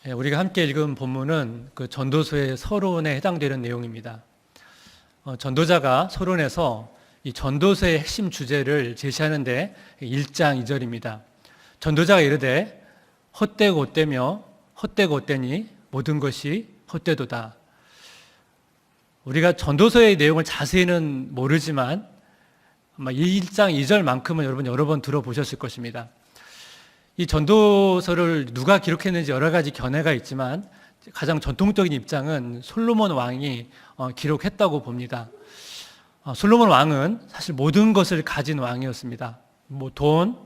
우리가 함께 읽은 본문은 그 전도서의 서론에 해당되는 내용입니다. 전도자가 서론에서 이 전도서의 핵심 주제를 제시하는데 1장 2절입니다. 전도자가 이르되 헛되고 헛되며 헛되고 헛되니 모든 것이 헛되도다. 우리가 전도서의 내용을 자세히는 모르지만 아마 1장 2절만큼은 여러분 여러 번 들어보셨을 것입니다. 이 전도서를 누가 기록했는지 여러 가지 견해가 있지만 가장 전통적인 입장은 솔로몬 왕이 기록했다고 봅니다. 솔로몬 왕은 사실 모든 것을 가진 왕이었습니다. 돈,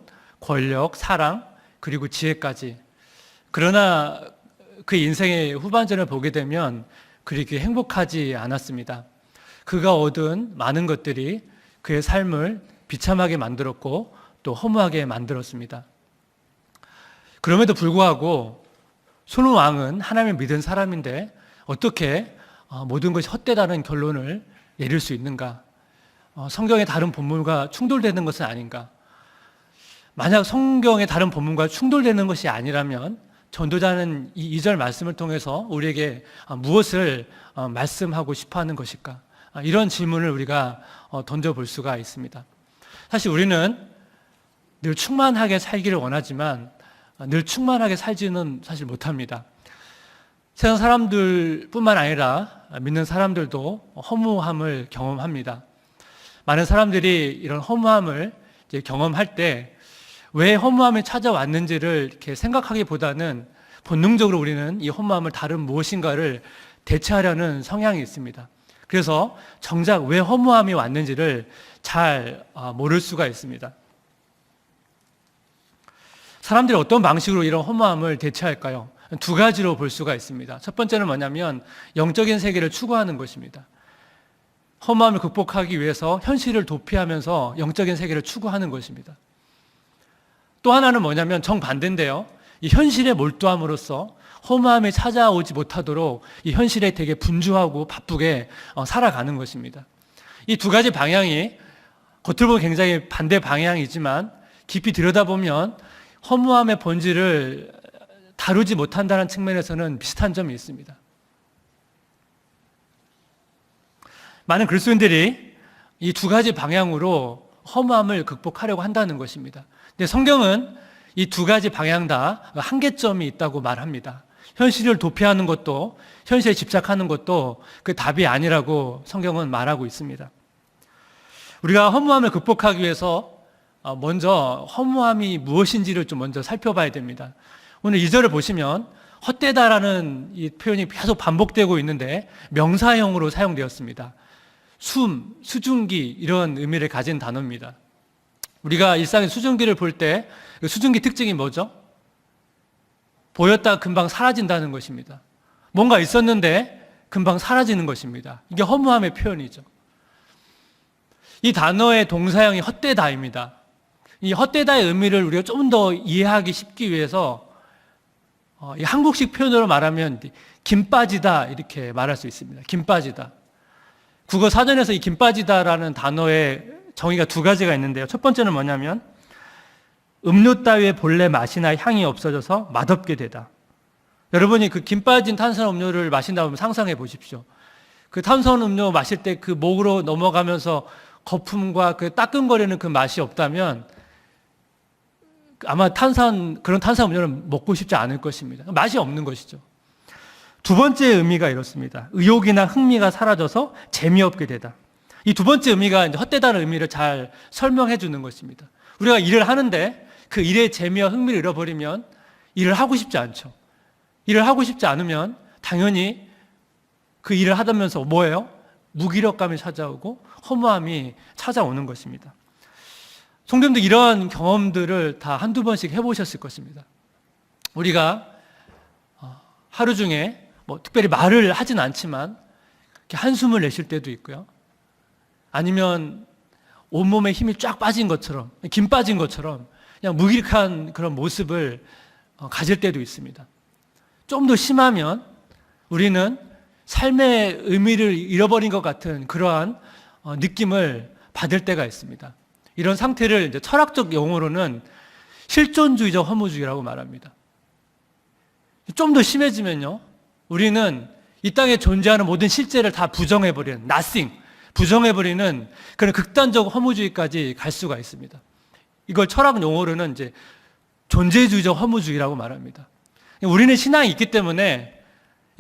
권력, 사랑, 그리고 지혜까지. 그러나 그 인생의 후반전을 보게 되면 그렇게 행복하지 않았습니다. 그가 얻은 많은 것들이 그의 삶을 비참하게 만들었고 또 허무하게 만들었습니다. 그럼에도 불구하고 솔로몬 왕은 하나님을 믿은 사람인데 어떻게 모든 것이 헛되다는 결론을 내릴 수 있는가? 성경의 다른 본문과 충돌되는 것은 아닌가? 만약 성경의 다른 본문과 충돌되는 것이 아니라면 전도자는 이 2절 말씀을 통해서 우리에게 무엇을 말씀하고 싶어 하는 것일까? 이런 질문을 우리가 던져볼 수가 있습니다. 사실 우리는 늘 충만하게 살기를 원하지만 늘 충만하게 살지는 사실 못합니다. 세상 사람들뿐만 아니라 믿는 사람들도 허무함을 경험합니다. 많은 사람들이 이런 허무함을 이제 경험할 때 왜 허무함이 찾아왔는지를 이렇게 생각하기보다는 본능적으로 우리는 이 허무함을 다른 무엇인가를 대체하려는 성향이 있습니다. 그래서 정작 왜 허무함이 왔는지를 잘 모를 수가 있습니다. 사람들이 어떤 방식으로 이런 허무함을 대체할까요? 두 가지로 볼 수가 있습니다. 첫 번째는 뭐냐면 영적인 세계를 추구하는 것입니다. 허무함을 극복하기 위해서 현실을 도피하면서 영적인 세계를 추구하는 것입니다. 또 하나는 뭐냐면 정반대인데요. 이 현실에 몰두함으로써 허무함이 찾아오지 못하도록 이 현실에 되게 분주하고 바쁘게 살아가는 것입니다. 이 두 가지 방향이 겉으로 보면 굉장히 반대 방향이지만 깊이 들여다보면 허무함의 본질을 다루지 못한다는 측면에서는 비슷한 점이 있습니다. 많은 그리스도인들이 이 두 가지 방향으로 허무함을 극복하려고 한다는 것입니다. 근데 성경은 이 두 가지 방향 다 한계점이 있다고 말합니다. 현실을 도피하는 것도 현실에 집착하는 것도 그 답이 아니라고 성경은 말하고 있습니다. 우리가 허무함을 극복하기 위해서 먼저 허무함이 무엇인지를 좀 먼저 살펴봐야 됩니다. 오늘 2절을 보시면 헛되다라는 이 표현이 계속 반복되고 있는데 명사형으로 사용되었습니다. 수증기 이런 의미를 가진 단어입니다. 우리가 일상의 수증기를 볼 때 수증기 특징이 뭐죠? 보였다 금방 사라진다는 것입니다. 뭔가 있었는데 금방 사라지는 것입니다. 이게 허무함의 표현이죠. 이 단어의 동사형이 헛되다입니다. 이 헛되다의 의미를 우리가 좀 더 이해하기 쉽기 위해서 이 한국식 표현으로 말하면 김 빠지다 이렇게 말할 수 있습니다. 김 빠지다. 국어 사전에서 이 김 빠지다라는 단어의 정의가 두 가지가 있는데요. 첫 번째는 뭐냐면 음료 따위의 본래 맛이나 향이 없어져서 맛없게 되다. 여러분이 그 김 빠진 탄산음료를 마신다 보면 상상해 보십시오. 그 탄산음료 마실 때 그 목으로 넘어가면서 거품과 그 따끔거리는 그 맛이 없다면 아마 그런 탄산음료는 먹고 싶지 않을 것입니다. 맛이 없는 것이죠. 두 번째 의미가 이렇습니다. 의욕이나 흥미가 사라져서 재미없게 되다. 이 두 번째 의미가 이제 헛되다는 의미를 잘 설명해 주는 것입니다. 우리가 일을 하는데 그 일의 재미와 흥미를 잃어버리면 일을 하고 싶지 않죠. 일을 하고 싶지 않으면 당연히 그 일을 하다면서 뭐예요? 무기력감이 찾아오고 허무함이 찾아오는 것입니다. 성도님도 이런 경험들을 다 한두 번씩 해보셨을 것입니다. 우리가 하루 중에 특별히 말을 하진 않지만 이렇게 한숨을 내쉴 때도 있고요. 아니면 온몸에 힘이 쫙 빠진 것처럼, 김 빠진 것처럼 그냥 무기력한 그런 모습을 가질 때도 있습니다. 좀 더 심하면 우리는 삶의 의미를 잃어버린 것 같은 그러한 느낌을 받을 때가 있습니다. 이런 상태를 이제 철학적 용어로는 실존주의적 허무주의라고 말합니다. 좀 더 심해지면요, 우리는 이 땅에 존재하는 모든 실제를 다 부정해버리는, nothing, 부정해버리는 그런 극단적 허무주의까지 갈 수가 있습니다. 이걸 철학 용어로는 이제 존재주의적 허무주의라고 말합니다. 우리는 신앙이 있기 때문에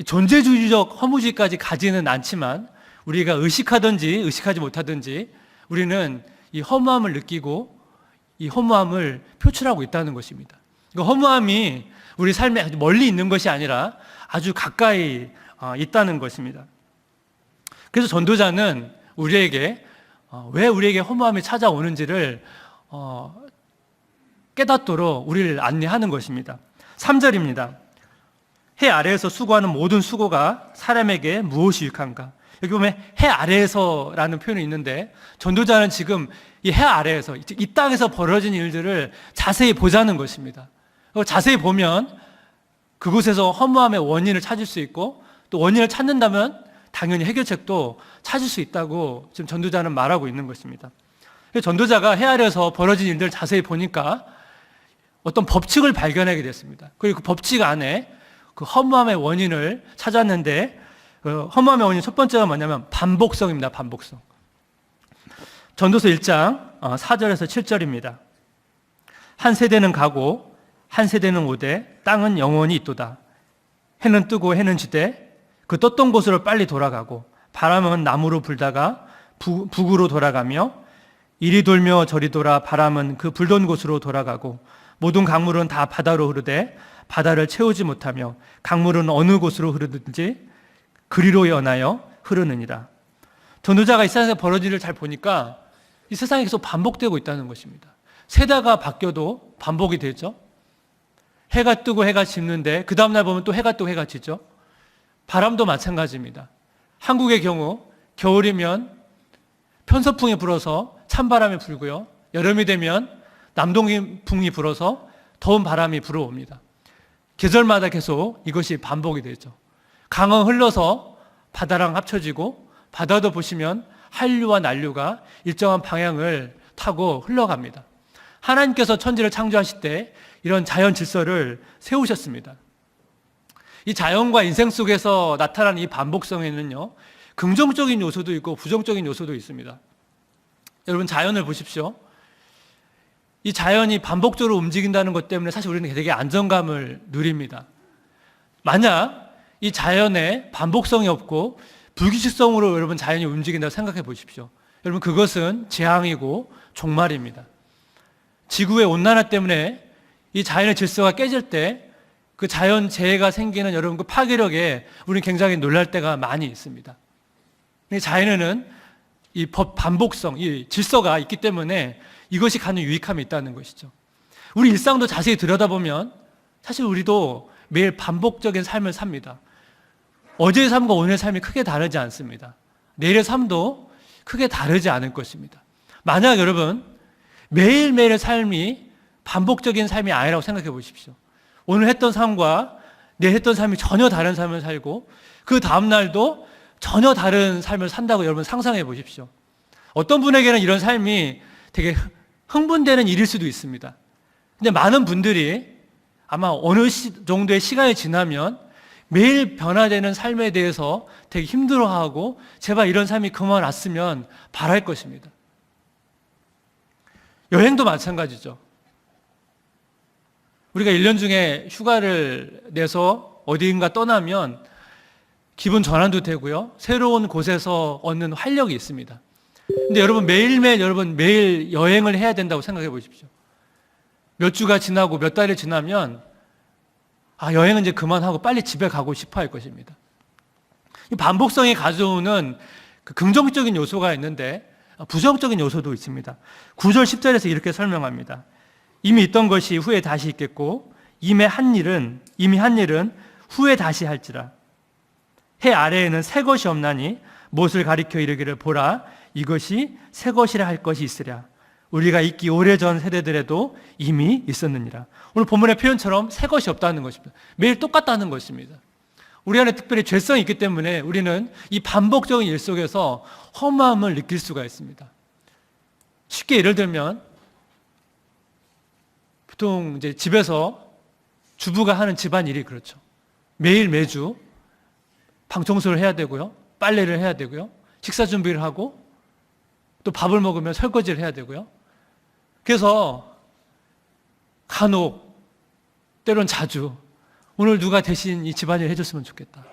존재주의적 허무주의까지 가지는 않지만, 우리가 의식하든지 의식하지 못하든지 우리는 이 허무함을 느끼고 이 허무함을 표출하고 있다는 것입니다. 그 허무함이 우리 삶에 아주 멀리 있는 것이 아니라 아주 가까이 있다는 것입니다. 그래서 전도자는 우리에게 왜 우리에게 허무함이 찾아오는지를 깨닫도록 우리를 안내하는 것입니다. 3절입니다. 해 아래에서 수고하는 모든 수고가 사람에게 무엇이 유익한가? 여기 보면 해 아래에서라는 표현이 있는데, 전도자는 지금 이 해 아래에서, 이 땅에서 벌어진 일들을 자세히 보자는 것입니다. 자세히 보면 그곳에서 허무함의 원인을 찾을 수 있고, 또 원인을 찾는다면 당연히 해결책도 찾을 수 있다고 지금 전도자는 말하고 있는 것입니다. 전도자가 해 아래에서 벌어진 일들을 자세히 보니까 어떤 법칙을 발견하게 됐습니다. 그리고 그 법칙 안에 그 허무함의 원인을 찾았는데, 허무함의 원인 첫 번째가 뭐냐면 반복성입니다. 반복성. 전도서 1장 4절에서 7절입니다. 한 세대는 가고 한 세대는 오되 땅은 영원히 있도다. 해는 뜨고 해는 지되 그 떴던 곳으로 빨리 돌아가고, 바람은 남으로 불다가 북으로 돌아가며, 이리 돌며 저리 돌아 바람은 그 불던 곳으로 돌아가고, 모든 강물은 다 바다로 흐르되 바다를 채우지 못하며, 강물은 어느 곳으로 흐르든지 그리로 연하여 흐르느니라. 전도자가 이 세상에서 벌어진 일을 잘 보니까 이 세상이 계속 반복되고 있다는 것입니다. 세대가 바뀌어도 반복이 되죠. 해가 뜨고 해가 지는데 그 다음날 보면 또 해가 뜨고 해가 지죠. 바람도 마찬가지입니다. 한국의 경우 겨울이면 편서풍이 불어서 찬바람이 불고요, 여름이 되면 남동풍이 불어서 더운 바람이 불어옵니다. 계절마다 계속 이것이 반복이 되죠. 강은 흘러서 바다랑 합쳐지고, 바다도 보시면 한류와 난류가 일정한 방향을 타고 흘러갑니다. 하나님께서 천지를 창조하실 때 이런 자연 질서를 세우셨습니다. 이 자연과 인생 속에서 나타나는 이 반복성에는요, 긍정적인 요소도 있고 부정적인 요소도 있습니다. 여러분, 자연을 보십시오. 이 자연이 반복적으로 움직인다는 것 때문에 사실 우리는 되게 안정감을 누립니다. 만약 이 자연에 반복성이 없고 불규칙성으로 여러분 자연이 움직인다고 생각해 보십시오. 여러분, 그것은 재앙이고 종말입니다. 지구의 온난화 때문에 이 자연의 질서가 깨질 때 그 자연 재해가 생기는 여러분 그 파괴력에 우리는 굉장히 놀랄 때가 많이 있습니다. 자연에는 이 반복성, 이 질서가 있기 때문에 이것이 갖는 유익함이 있다는 것이죠. 우리 일상도 자세히 들여다보면 사실 우리도 매일 반복적인 삶을 삽니다. 어제의 삶과 오늘의 삶이 크게 다르지 않습니다. 내일의 삶도 크게 다르지 않을 것입니다. 만약 여러분 매일매일의 삶이 반복적인 삶이 아니라고 생각해 보십시오. 오늘 했던 삶과 내일 했던 삶이 전혀 다른 삶을 살고 그 다음날도 전혀 다른 삶을 산다고 여러분 상상해 보십시오. 어떤 분에게는 이런 삶이 되게 흥분되는 일일 수도 있습니다. 근데 많은 분들이 아마 어느 정도의 시간이 지나면 매일 변화되는 삶에 대해서 되게 힘들어하고 제발 이런 삶이 그만 왔으면 바랄 것입니다. 여행도 마찬가지죠. 우리가 1년 중에 휴가를 내서 어디인가 떠나면 기분 전환도 되고요, 새로운 곳에서 얻는 활력이 있습니다. 근데 여러분 매일 여행을 해야 된다고 생각해 보십시오. 몇 주가 지나고 몇 달이 지나면 여행은 이제 그만하고 빨리 집에 가고 싶어 할 것입니다. 이 반복성이 가져오는 그 긍정적인 요소가 있는데 부정적인 요소도 있습니다. 9절 10절에서 이렇게 설명합니다. 이미 있던 것이 후에 다시 있겠고 이미 한 일은 후에 다시 할지라. 해 아래에는 새 것이 없나니 무엇을 가리켜 이르기를 보라 이것이 새 것이라 할 것이 있으랴. 우리가 있기 오래전 세대들에도 이미 있었느니라. 오늘 본문의 표현처럼 새 것이 없다는 것입니다. 매일 똑같다는 것입니다. 우리 안에 특별히 죄성이 있기 때문에 우리는 이 반복적인 일 속에서 허무함을 느낄 수가 있습니다. 쉽게 예를 들면 보통 이제 집에서 주부가 하는 집안일이 그렇죠. 매일 매주 방 청소를 해야 되고요. 빨래를 해야 되고요. 식사 준비를 하고 또 밥을 먹으면 설거지를 해야 되고요. 그래서 간혹 때론 자주 오늘 누가 대신 이 집안일 해줬으면 좋겠다.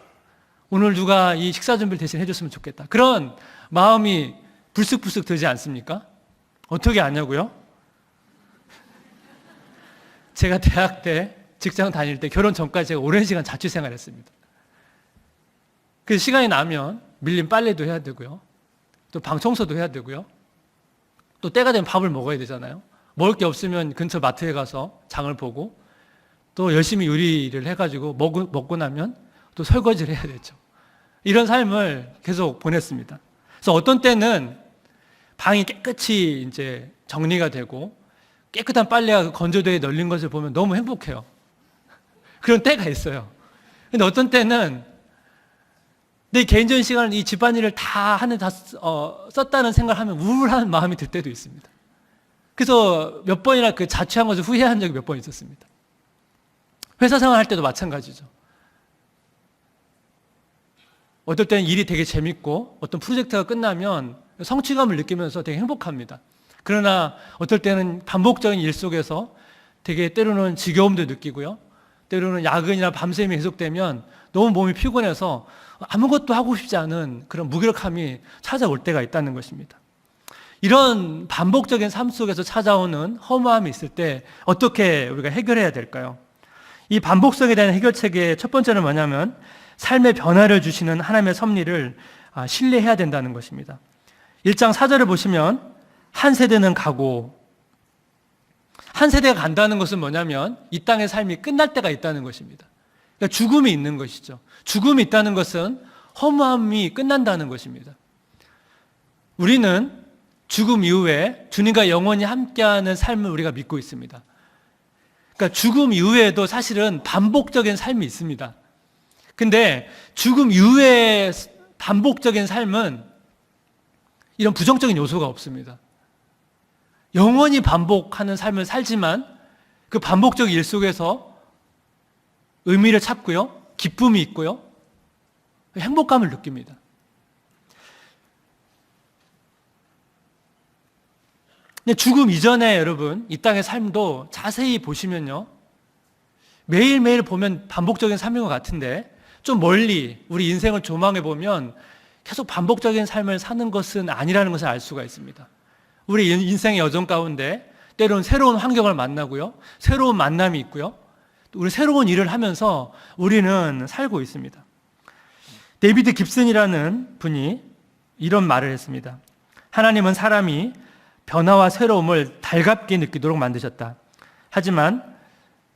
오늘 누가 이 식사 준비를 대신 해줬으면 좋겠다. 그런 마음이 불쑥불쑥 들지 않습니까? 어떻게 아냐고요? 제가 대학 때 직장 다닐 때 결혼 전까지 제가 오랜 시간 자취 생활했습니다. 그래서 시간이 나면 밀린 빨래도 해야 되고요. 또 방 청소도 해야 되고요. 또 때가 되면 밥을 먹어야 되잖아요. 먹을 게 없으면 근처 마트에 가서 장을 보고 또 열심히 요리를 해가지고 먹고 나면 또 설거지를 해야 되죠. 이런 삶을 계속 보냈습니다. 그래서 어떤 때는 방이 깨끗이 이제 정리가 되고 깨끗한 빨래가 건조대에 널린 것을 보면 너무 행복해요. 그런 때가 있어요. 근데 어떤 때는 내 개인적인 시간을 이 집안일을 다 썼다는 생각을 하면 우울한 마음이 들 때도 있습니다. 그래서 몇 번이나 그 자취한 것을 후회한 적이 몇 번 있었습니다. 회사 생활할 때도 마찬가지죠. 어떨 때는 일이 되게 재밌고 어떤 프로젝트가 끝나면 성취감을 느끼면서 되게 행복합니다. 그러나 어떨 때는 반복적인 일 속에서 되게 때로는 지겨움도 느끼고요. 때로는 야근이나 밤샘이 계속되면 너무 몸이 피곤해서 아무것도 하고 싶지 않은 그런 무기력함이 찾아올 때가 있다는 것입니다. 이런 반복적인 삶 속에서 찾아오는 허무함이 있을 때 어떻게 우리가 해결해야 될까요? 이 반복성에 대한 해결책의 첫 번째는 뭐냐면 삶의 변화를 주시는 하나님의 섭리를 신뢰해야 된다는 것입니다. 1장 4절을 보시면 한 세대는 가고, 한 세대가 간다는 것은 뭐냐면 이 땅의 삶이 끝날 때가 있다는 것입니다. 그러니까 죽음이 있는 것이죠. 죽음이 있다는 것은 허무함이 끝난다는 것입니다. 우리는 죽음 이후에 주님과 영원히 함께하는 삶을 우리가 믿고 있습니다. 그러니까 죽음 이후에도 사실은 반복적인 삶이 있습니다. 근데 죽음 이후의 반복적인 삶은 이런 부정적인 요소가 없습니다. 영원히 반복하는 삶을 살지만 그 반복적 일 속에서 의미를 찾고요, 기쁨이 있고요, 행복감을 느낍니다. 근데 죽음 이전에 여러분 이 땅의 삶도 자세히 보시면요, 매일매일 보면 반복적인 삶인 것 같은데 좀 멀리 우리 인생을 조망해 보면 계속 반복적인 삶을 사는 것은 아니라는 것을 알 수가 있습니다. 우리 인생의 여정 가운데 때로는 새로운 환경을 만나고요, 새로운 만남이 있고요, 우리 새로운 일을 하면서 우리는 살고 있습니다. 데이비드 깁슨이라는 분이 이런 말을 했습니다. 하나님은 사람이 변화와 새로움을 달갑게 느끼도록 만드셨다. 하지만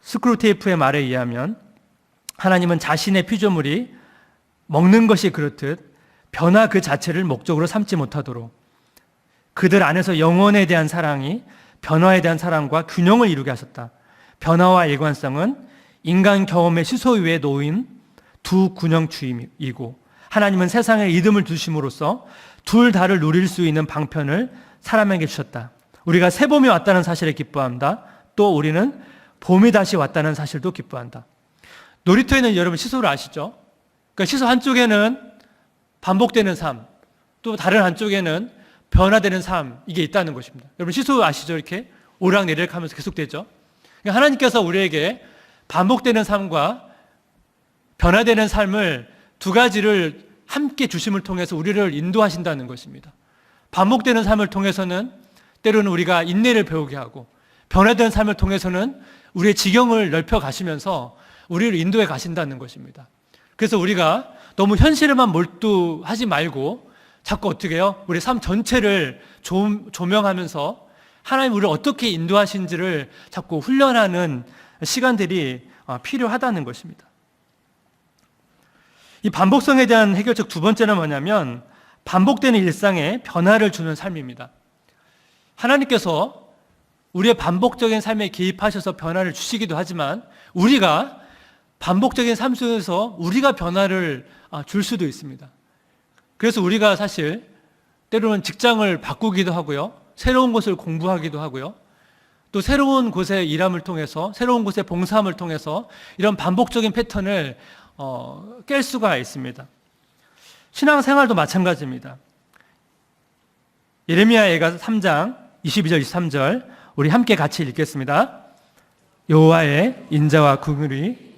스크루테이프의 말에 의하면 하나님은 자신의 피조물이 먹는 것이 그렇듯 변화 그 자체를 목적으로 삼지 못하도록 그들 안에서 영혼에 대한 사랑이 변화에 대한 사랑과 균형을 이루게 하셨다. 변화와 일관성은 인간 경험의 시소 위에 놓인 두 균형추이이고 하나님은 세상에 이름을 두심으로써 둘 다를 누릴 수 있는 방편을 사람에게 주셨다. 우리가 새 봄이 왔다는 사실에 기뻐한다. 또 우리는 봄이 다시 왔다는 사실도 기뻐한다. 놀이터에는 여러분 시소를 아시죠? 그러니까 시소 한쪽에는 반복되는 삶, 또 다른 한쪽에는 변화되는 삶, 이게 있다는 것입니다. 여러분 시소 아시죠? 이렇게 오락내리락 하면서 계속되죠? 그러니까 하나님께서 우리에게 반복되는 삶과 변화되는 삶을 두 가지를 함께 주심을 통해서 우리를 인도하신다는 것입니다. 반복되는 삶을 통해서는 때로는 우리가 인내를 배우게 하고, 변화되는 삶을 통해서는 우리의 지경을 넓혀 가시면서 우리를 인도해 가신다는 것입니다. 그래서 우리가 너무 현실에만 몰두하지 말고 자꾸 어떻게 해요? 우리 삶 전체를 조명하면서 하나님 우리를 어떻게 인도하신지를 자꾸 훈련하는 시간들이 필요하다는 것입니다. 이 반복성에 대한 해결책 두 번째는 뭐냐면 반복되는 일상에 변화를 주는 삶입니다. 하나님께서 우리의 반복적인 삶에 개입하셔서 변화를 주시기도 하지만 우리가 반복적인 삶 속에서 우리가 변화를 줄 수도 있습니다. 그래서 우리가 사실 때로는 직장을 바꾸기도 하고요, 새로운 곳을 공부하기도 하고요, 또 새로운 곳에 일함을 통해서, 새로운 곳에 봉사함을 통해서 이런 반복적인 패턴을 깰 수가 있습니다. 신앙생활도 마찬가지입니다. 예레미야가 3장 22절 23절 우리 함께 같이 읽겠습니다. 여호와의 인자와 긍휼이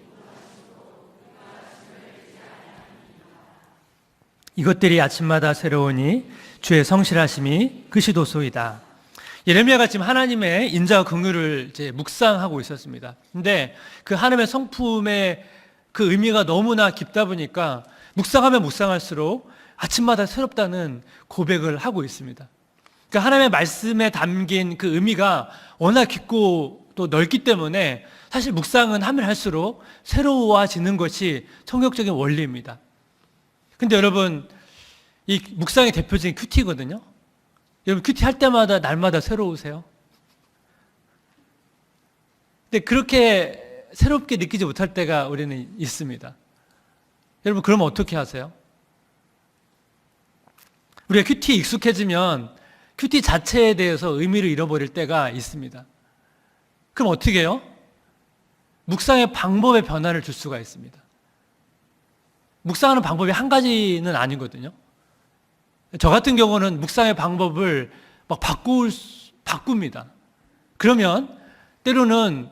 이것들이 아침마다 새로우니 주의 성실하심이 그시도소이다. 예레미야가 지금 하나님의 인자와 긍휼을 이제 묵상하고 있었습니다. 근데 그 하나님의 성품의 그 의미가 너무나 깊다 보니까 묵상하면 묵상할수록 아침마다 새롭다는 고백을 하고 있습니다. 그러니까 하나님의 말씀에 담긴 그 의미가 워낙 깊고 또 넓기 때문에 사실 묵상은 하면 할수록 새로워지는 것이 성경적인 원리입니다. 근데 여러분, 이 묵상의 대표적인 큐티거든요. 여러분, 큐티 할 때마다 날마다 새로우세요? 근데 그렇게 새롭게 느끼지 못할 때가 우리는 있습니다. 여러분, 그러면 어떻게 하세요? 우리가 큐티에 익숙해지면 큐티 자체에 대해서 의미를 잃어버릴 때가 있습니다. 그럼 어떻게 해요? 묵상의 방법에 변화를 줄 수가 있습니다. 묵상하는 방법이 한 가지는 아니거든요. 저 같은 경우는 묵상의 방법을 막 바꿉니다. 그러면 때로는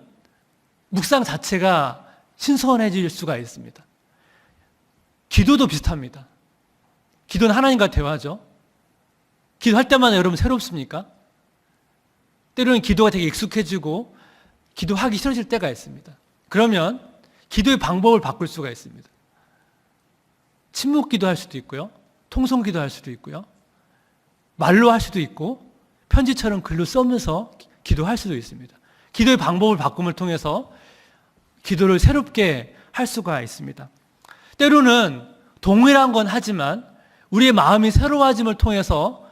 묵상 자체가 신선해질 수가 있습니다. 기도도 비슷합니다. 기도는 하나님과 대화죠. 기도할 때마다 여러분 새롭습니까? 때로는 기도가 되게 익숙해지고 기도하기 싫어질 때가 있습니다. 그러면 기도의 방법을 바꿀 수가 있습니다. 침묵 기도할 수도 있고요. 통성 기도할 수도 있고요. 말로 할 수도 있고 편지처럼 글로 써면서 기도할 수도 있습니다. 기도의 방법을 바꿈을 통해서 기도를 새롭게 할 수가 있습니다. 때로는 동일한 건 하지만 우리의 마음이 새로워짐을 통해서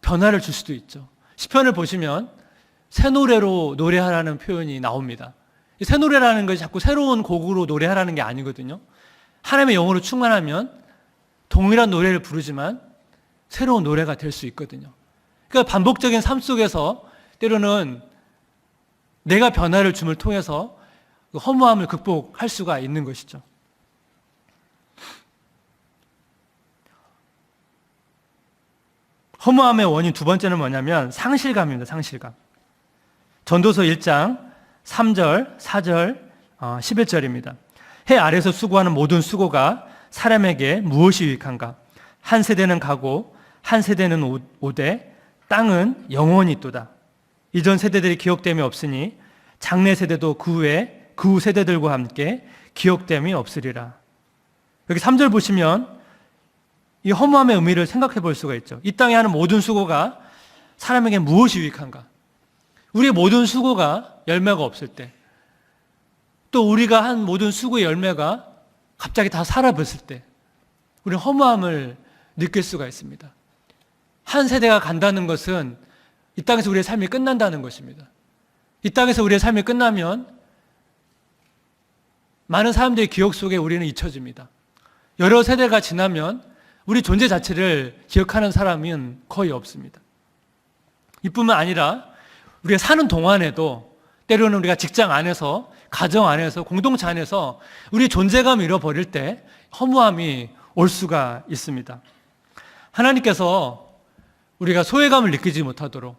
변화를 줄 수도 있죠. 시편을 보시면 새 노래로 노래하라는 표현이 나옵니다. 새 노래라는 것이 자꾸 새로운 곡으로 노래하라는 게 아니거든요. 하나님의 영으로 충만하면 동일한 노래를 부르지만 새로운 노래가 될 수 있거든요. 그러니까 반복적인 삶 속에서 때로는 내가 변화를 줌을 통해서 허무함을 극복할 수가 있는 것이죠. 허무함의 원인 두 번째는 뭐냐면 상실감입니다. 상실감. 전도서 1장 3절, 4절, 11절입니다. 해 아래서 수고하는 모든 수고가 사람에게 무엇이 유익한가? 한 세대는 가고 한 세대는 오되 땅은 영원히 있도다. 이전 세대들이 기억됨이 없으니 장래 세대도 그 후 세대들과 함께 기억됨이 없으리라. 여기 3절 보시면 이 허무함의 의미를 생각해 볼 수가 있죠. 이 땅에 하는 모든 수고가 사람에게 무엇이 유익한가? 우리의 모든 수고가 열매가 없을 때, 또 우리가 한 모든 수고의 열매가 갑자기 다 사라졌을 때 우리는 허무함을 느낄 수가 있습니다. 한 세대가 간다는 것은 이 땅에서 우리의 삶이 끝난다는 것입니다. 이 땅에서 우리의 삶이 끝나면 많은 사람들의 기억 속에 우리는 잊혀집니다. 여러 세대가 지나면 우리 존재 자체를 기억하는 사람은 거의 없습니다. 이뿐만 아니라 우리가 사는 동안에도 때로는 우리가 직장 안에서, 가정 안에서, 공동체 안에서 우리 존재감을 잃어버릴 때 허무함이 올 수가 있습니다. 하나님께서 우리가 소외감을 느끼지 못하도록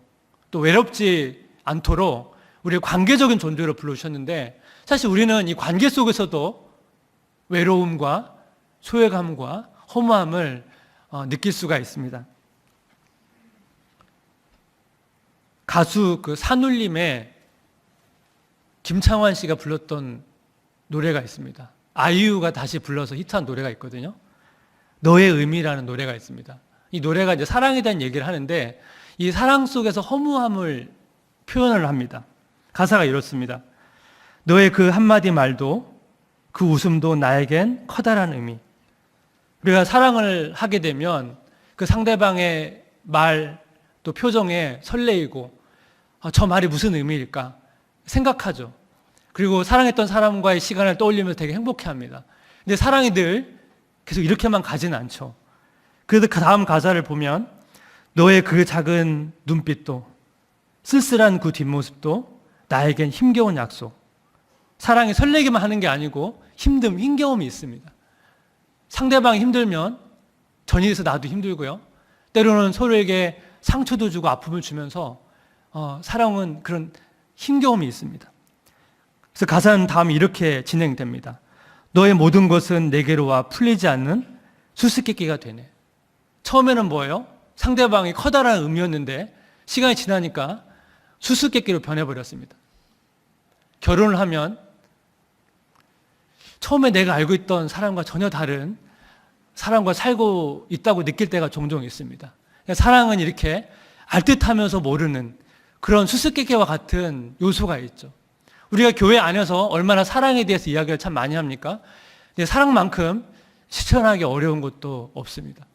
또 외롭지 않도록 우리의 관계적인 존재로 불러주셨는데, 사실 우리는 이 관계 속에서도 외로움과 소외감과 허무함을 느낄 수가 있습니다. 가수 산울림의 김창완 씨가 불렀던 노래가 있습니다. 아이유가 다시 불러서 히트한 노래가 있거든요. 너의 의미라는 노래가 있습니다. 이 노래가 이제 사랑에 대한 얘기를 하는데 이 사랑 속에서 허무함을 표현을 합니다. 가사가 이렇습니다. 너의 그 한마디 말도 그 웃음도 나에겐 커다란 의미. 우리가 사랑을 하게 되면 그 상대방의 말 또 표정에 설레이고 저 말이 무슨 의미일까 생각하죠. 그리고 사랑했던 사람과의 시간을 떠올리면서 되게 행복해합니다. 근데 사랑이 늘 계속 이렇게만 가지는 않죠. 그래서 그 다음 가사를 보면 너의 그 작은 눈빛도 쓸쓸한 그 뒷모습도 나에겐 힘겨운 약속. 사랑이 설레기만 하는 게 아니고 힘겨움이 있습니다. 상대방이 힘들면 전이해서 나도 힘들고요. 때로는 서로에게 상처도 주고 아픔을 주면서 사랑은 그런 힘겨움이 있습니다. 그래서 가사는 다음에 이렇게 진행됩니다. 너의 모든 것은 내게로 와 풀리지 않는 수수께끼가 되네. 처음에는 뭐예요? 상대방이 커다란 의미였는데 시간이 지나니까 수수께끼로 변해버렸습니다. 결혼을 하면 처음에 내가 알고 있던 사람과 전혀 다른 사람과 살고 있다고 느낄 때가 종종 있습니다. 사랑은 이렇게 알듯하면서 모르는 그런 수수께끼와 같은 요소가 있죠. 우리가 교회 안에서 얼마나 사랑에 대해서 이야기를 참 많이 합니까? 근데 사랑만큼 실천하기 어려운 것도 없습니다.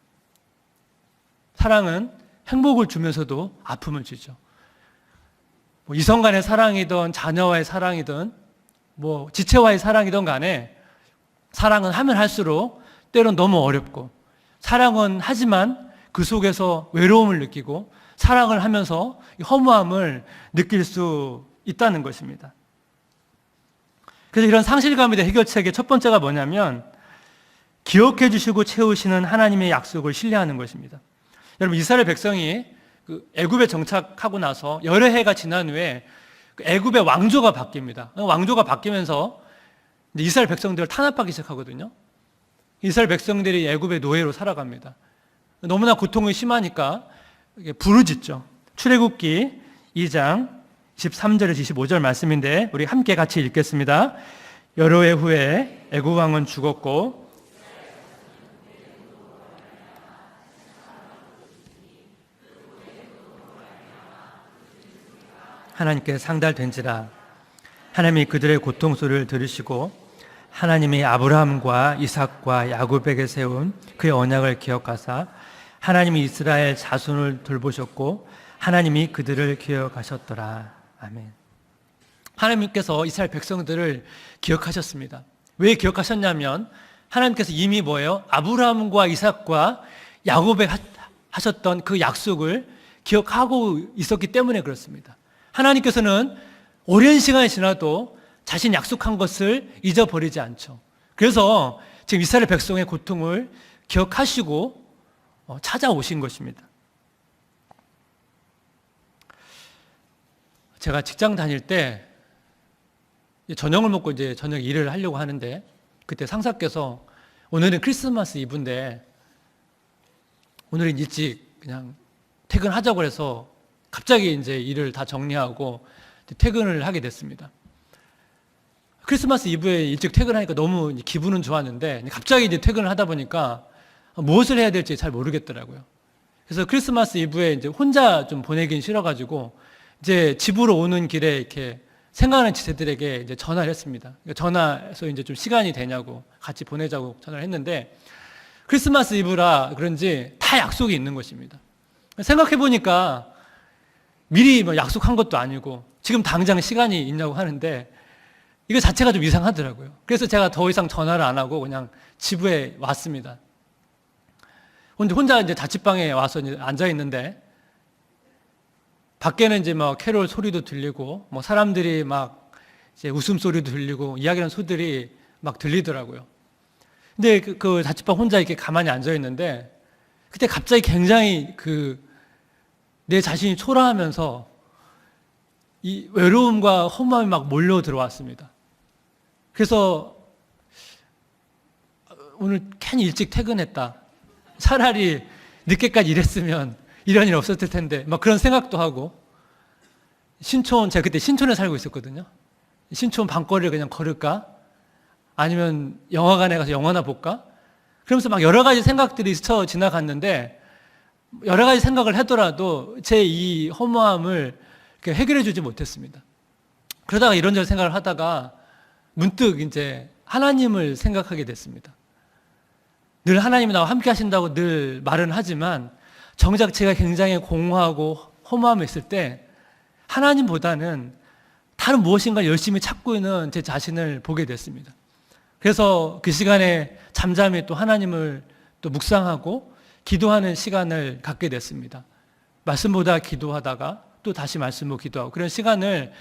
사랑은 행복을 주면서도 아픔을 주죠. 이성 간의 사랑이든 자녀와의 사랑이든 지체와의 사랑이든 간에 사랑은 하면 할수록 때론 너무 어렵고, 사랑은 하지만 그 속에서 외로움을 느끼고 사랑을 하면서 허무함을 느낄 수 있다는 것입니다. 그래서 이런 상실감에 대한 해결책의 첫 번째가 뭐냐면 기억해 주시고 채우시는 하나님의 약속을 신뢰하는 것입니다. 여러분, 이스라엘 백성이 애굽에 정착하고 나서 여러 해가 지난 후에 애굽의 왕조가 바뀝니다. 왕조가 바뀌면서 이스라엘 백성들을 탄압하기 시작하거든요. 이스라엘 백성들이 애굽의 노예로 살아갑니다. 너무나 고통이 심하니까 부르짖죠. 출애굽기 2장 23절에서 25절 말씀인데 우리 함께 같이 읽겠습니다. 여러 해 후에 애굽 왕은 죽었고 하나님께 상달된지라. 하나님이 그들의 고통 소리를 들으시고 하나님이 아브라함과 이삭과 야곱에게 세운 그의 언약을 기억하사 하나님이 이스라엘 자손을 돌보셨고 하나님이 그들을 기억하셨더라. 아멘. 하나님께서 이스라엘 백성들을 기억하셨습니다. 왜 기억하셨냐면 하나님께서 이미 뭐예요? 아브라함과 이삭과 야곱에 하셨던 그 약속을 기억하고 있었기 때문에 그렇습니다. 하나님께서는 오랜 시간이 지나도 자신 약속한 것을 잊어버리지 않죠. 그래서 지금 이스라엘 백성의 고통을 기억하시고 찾아오신 것입니다. 제가 직장 다닐 때 저녁을 먹고 이제 저녁 일을 하려고 하는데 그때 상사께서 오늘은 크리스마스 이브인데 오늘은 일찍 그냥 퇴근하자고 해서 갑자기 이제 일을 다 정리하고 퇴근을 하게 됐습니다. 크리스마스 이브에 일찍 퇴근하니까 너무 기분은 좋았는데 갑자기 이제 퇴근을 하다 보니까 무엇을 해야 될지 잘 모르겠더라고요. 그래서 크리스마스 이브에 이제 혼자 좀 보내긴 싫어가지고 이제 집으로 오는 길에 이렇게 생각하는 지체들에게 이제 전화를 했습니다. 전화해서 이제 좀 시간이 되냐고 같이 보내자고 전화를 했는데 크리스마스 이브라 그런지 다 약속이 있는 것입니다. 생각해 보니까 미리 약속한 것도 아니고 지금 당장 시간이 있냐고 하는데 이거 자체가 좀 이상하더라고요. 그래서 제가 더 이상 전화를 안 하고 그냥 집에 왔습니다. 혼자 이제 자취방에 와서 이제 앉아 있는데 밖에는 이제 캐롤 소리도 들리고 사람들이 이제 웃음소리도 들리고 이야기하는 소들이 들리더라고요. 근데 그 자취방 혼자 이렇게 가만히 앉아 있는데 그때 갑자기 굉장히 내 자신이 초라하면서 이 외로움과 허무함이 몰려 들어왔습니다. 그래서 오늘 괜히 일찍 퇴근했다. 차라리 늦게까지 일했으면 이런 일 없었을 텐데 그런 생각도 하고 제가 그때 신촌에 살고 있었거든요. 신촌 밤거리를 그냥 걸을까? 아니면 영화관에 가서 영화나 볼까? 그러면서 여러 가지 생각들이 스쳐 지나갔는데 여러 가지 생각을 하더라도 제 이 허무함을 해결해 주지 못했습니다. 그러다가 이런저런 생각을 하다가 문득 이제 하나님을 생각하게 됐습니다. 늘 하나님이 나와 함께 하신다고 늘 말은 하지만 정작 제가 굉장히 공허하고 허무함이 있을 때 하나님보다는 다른 무엇인가 열심히 찾고 있는 제 자신을 보게 됐습니다. 그래서 그 시간에 잠잠히 또 하나님을 또 묵상하고 기도하는 시간을 갖게 됐습니다. 말씀보다 기도하다가 또 다시 말씀으로 기도하고 그런 시간을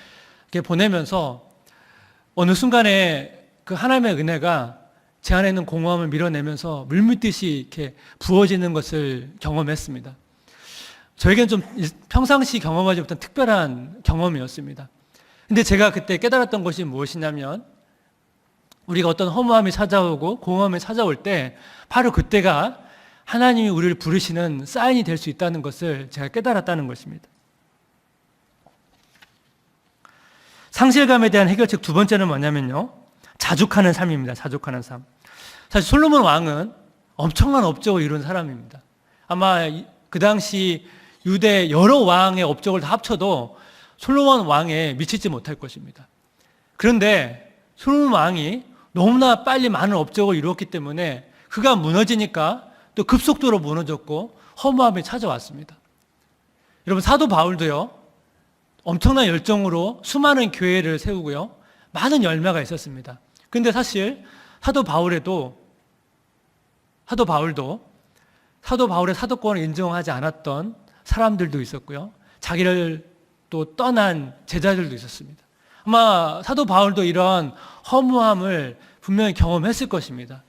이렇게 보내면서 어느 순간에 그 하나님의 은혜가 제 안에 있는 공허함을 밀어내면서 물밀듯이 이렇게 부어지는 것을 경험했습니다. 저에게는 좀 평상시 경험하지 못한 특별한 경험이었습니다. 근데 제가 그때 깨달았던 것이 무엇이냐면, 우리가 어떤 허무함이 찾아오고 공허함이 찾아올 때 바로 그때가 하나님이 우리를 부르시는 사인이 될 수 있다는 것을 제가 깨달았다는 것입니다. 상실감에 대한 해결책 두 번째는 뭐냐면요, 자족하는 삶입니다. 자족하는 삶. 사실 솔로몬 왕은 엄청난 업적을 이룬 사람입니다. 아마 그 당시 유대 여러 왕의 업적을 다 합쳐도 솔로몬 왕에 미치지 못할 것입니다. 그런데 솔로몬 왕이 너무나 빨리 많은 업적을 이루었기 때문에 그가 무너지니까 또 급속도로 무너졌고 허무함이 찾아왔습니다. 여러분, 사도 바울도요, 엄청난 열정으로 수많은 교회를 세우고요, 많은 열매가 있었습니다. 그런데 사실 사도 바울도 사도 바울의 사도권을 인정하지 않았던 사람들도 있었고요, 자기를 또 떠난 제자들도 있었습니다. 아마 사도 바울도 이런 허무함을 분명히 경험했을 것입니다.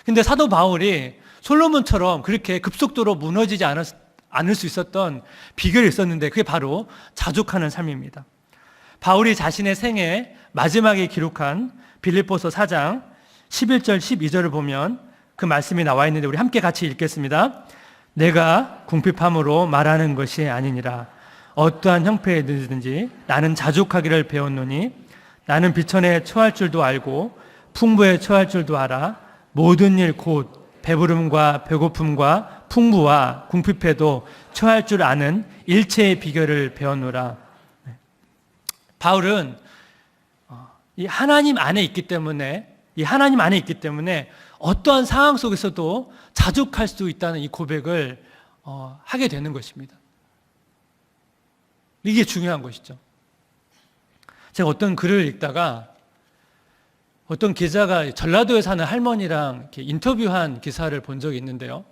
근데 사도 바울이 솔로몬처럼 그렇게 급속도로 무너지지 않을 수 있었던 비결이 있었는데, 그게 바로 자족하는 삶입니다. 바울이 자신의 생애 마지막에 기록한 빌립보서 4장 11절 12절을 보면 그 말씀이 나와 있는데, 우리 함께 같이 읽겠습니다. 내가 궁핍함으로 말하는 것이 아니니라. 어떠한 형편이든지 나는 자족하기를 배웠노니 나는 비천에 처할 줄도 알고 풍부에 처할 줄도 알아. 모든 일 곧 배부름과 배고픔과 풍부와 궁핍에도 처할 줄 아는 일체의 비결을 배웠노라. 바울은 이 하나님 안에 있기 때문에 어떠한 상황 속에서도 자족할 수 있다는 이 고백을 하게 되는 것입니다. 이게 중요한 것이죠. 제가 어떤 글을 읽다가 어떤 기자가 전라도에 사는 할머니랑 이렇게 인터뷰한 기사를 본 적이 있는데요,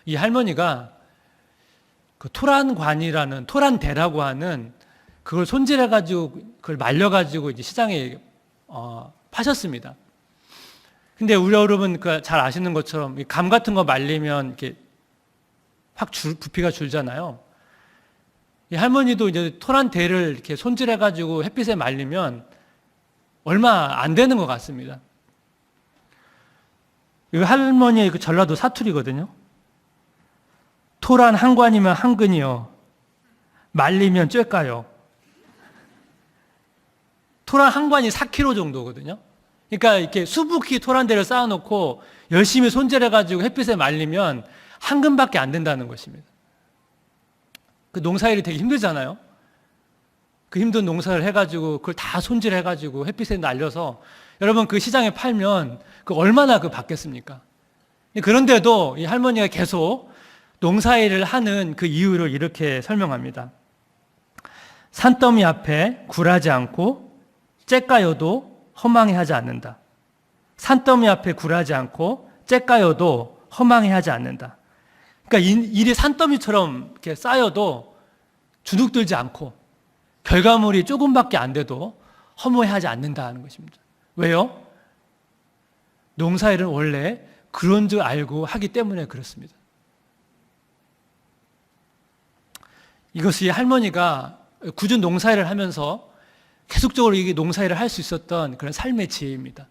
이 할머니가 그 토란대라고 하는 그걸 손질해가지고 그걸 말려가지고 이제 시장에 파셨습니다. 근데 우리 여러분 잘 아시는 것처럼 감 같은 거 말리면 이렇게 확 부피가 줄잖아요. 이 할머니도 이제 토란대를 이렇게 손질해가지고 햇빛에 말리면 얼마 안 되는 것 같습니다. 이 할머니의 그 전라도 사투리거든요. 토란 한 관이면 한 근이요. 말리면 쬐까요. 토란 한 관이 4kg 정도거든요. 그러니까 이렇게 수북히 토란대를 쌓아놓고 열심히 손질해가지고 햇빛에 말리면 한 근밖에 안 된다는 것입니다. 그 농사일이 되게 힘들잖아요. 그 힘든 농사를 해가지고 그걸 다 손질해가지고 햇빛에 날려서 여러분 그 시장에 팔면 그 얼마나 그 받겠습니까? 그런데도 이 할머니가 계속 농사일을 하는 그 이유를 이렇게 설명합니다. 산더미 앞에 굴하지 않고 째까여도 허망해하지 않는다. 산더미 앞에 굴하지 않고 째까여도 허망해하지 않는다. 그러니까 일이 산더미처럼 이렇게 쌓여도 주눅들지 않고 결과물이 조금밖에 안 돼도 허무해하지 않는다는 것입니다. 왜요? 농사일은 원래 그런 줄 알고 하기 때문에 그렇습니다. 이것이 할머니가 굳은 농사일을 하면서 계속적으로 이 농사일을 할 수 있었던 그런 삶의 지혜입니다.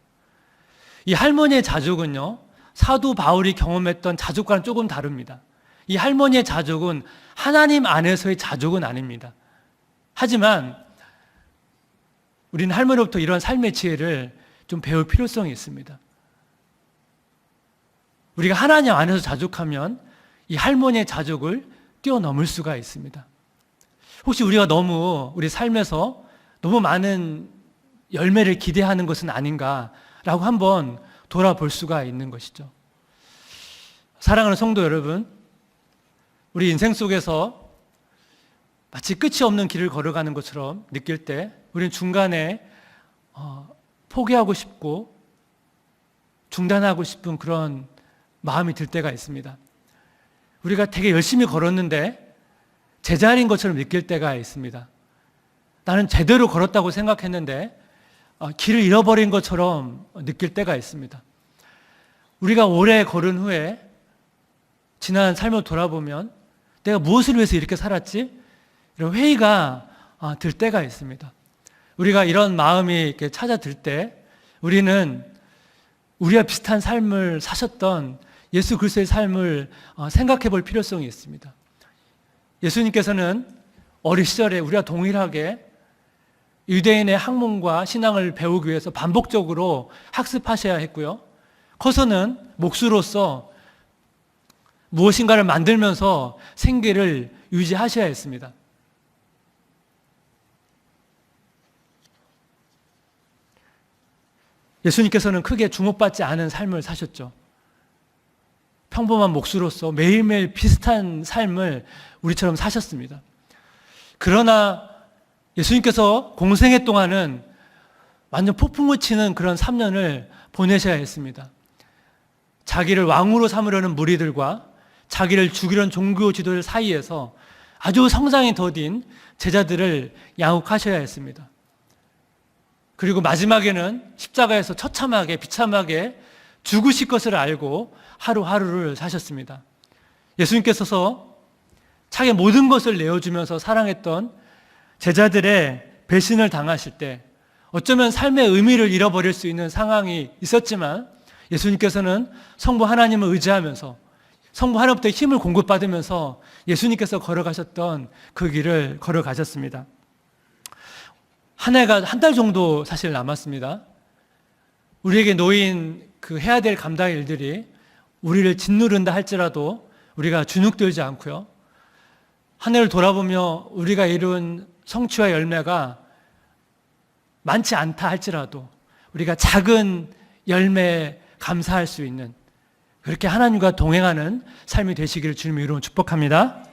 이 할머니의 자족은요, 사도 바울이 경험했던 자족과는 조금 다릅니다. 이 할머니의 자족은 하나님 안에서의 자족은 아닙니다. 하지만 우리는 할머니로부터 이런 삶의 지혜를 좀 배울 필요성이 있습니다. 우리가 하나님 안에서 자족하면 이 할머니의 자족을 뛰어넘을 수가 있습니다. 혹시 우리가 우리 삶에서 너무 많은 열매를 기대하는 것은 아닌가라고 한번 돌아볼 수가 있는 것이죠. 사랑하는 성도 여러분, 우리 인생 속에서 마치 끝이 없는 길을 걸어가는 것처럼 느낄 때 우리는 중간에 포기하고 싶고 중단하고 싶은 그런 마음이 들 때가 있습니다. 우리가 되게 열심히 걸었는데 제자리인 것처럼 느낄 때가 있습니다. 나는 제대로 걸었다고 생각했는데 길을 잃어버린 것처럼 느낄 때가 있습니다. 우리가 오래 걸은 후에 지난 삶을 돌아보면 내가 무엇을 위해서 이렇게 살았지? 이런 회의가 들 때가 있습니다. 우리가 이런 마음이 이렇게 찾아들 때 우리는 우리와 비슷한 삶을 사셨던 예수 그리스도의 삶을 생각해 볼 필요성이 있습니다. 예수님께서는 어린 시절에 우리와 동일하게 유대인의 학문과 신앙을 배우기 위해서 반복적으로 학습하셔야 했고요. 커서는 목수로서 무엇인가를 만들면서 생계를 유지하셔야 했습니다. 예수님께서는 크게 주목받지 않은 삶을 사셨죠. 평범한 목수로서 매일매일 비슷한 삶을 우리처럼 사셨습니다. 그러나 예수님께서 공생애 동안은 완전 폭풍을 치는 그런 3년을 보내셔야 했습니다. 자기를 왕으로 삼으려는 무리들과 자기를 죽이려는 종교 지도자 사이에서 아주 성장이 더딘 제자들을 양육하셔야 했습니다. 그리고 마지막에는 십자가에서 처참하게 비참하게 죽으실 것을 알고 하루하루를 사셨습니다. 예수님께서 자기 모든 것을 내어주면서 사랑했던 제자들의 배신을 당하실 때 어쩌면 삶의 의미를 잃어버릴 수 있는 상황이 있었지만 예수님께서는 성부 하나님을 의지하면서 성부 하나님부터 힘을 공급받으면서 예수님께서 걸어가셨던 그 길을 걸어가셨습니다. 한 해가 한 달 정도 사실 남았습니다. 우리에게 놓인 그 해야 될 감당의 일들이 우리를 짓누른다 할지라도 우리가 주눅들지 않고요. 한 해를 돌아보며 우리가 이룬 성취와 열매가 많지 않다 할지라도 우리가 작은 열매에 감사할 수 있는 그렇게 하나님과 동행하는 삶이 되시기를 주님의 이름으로 축복합니다.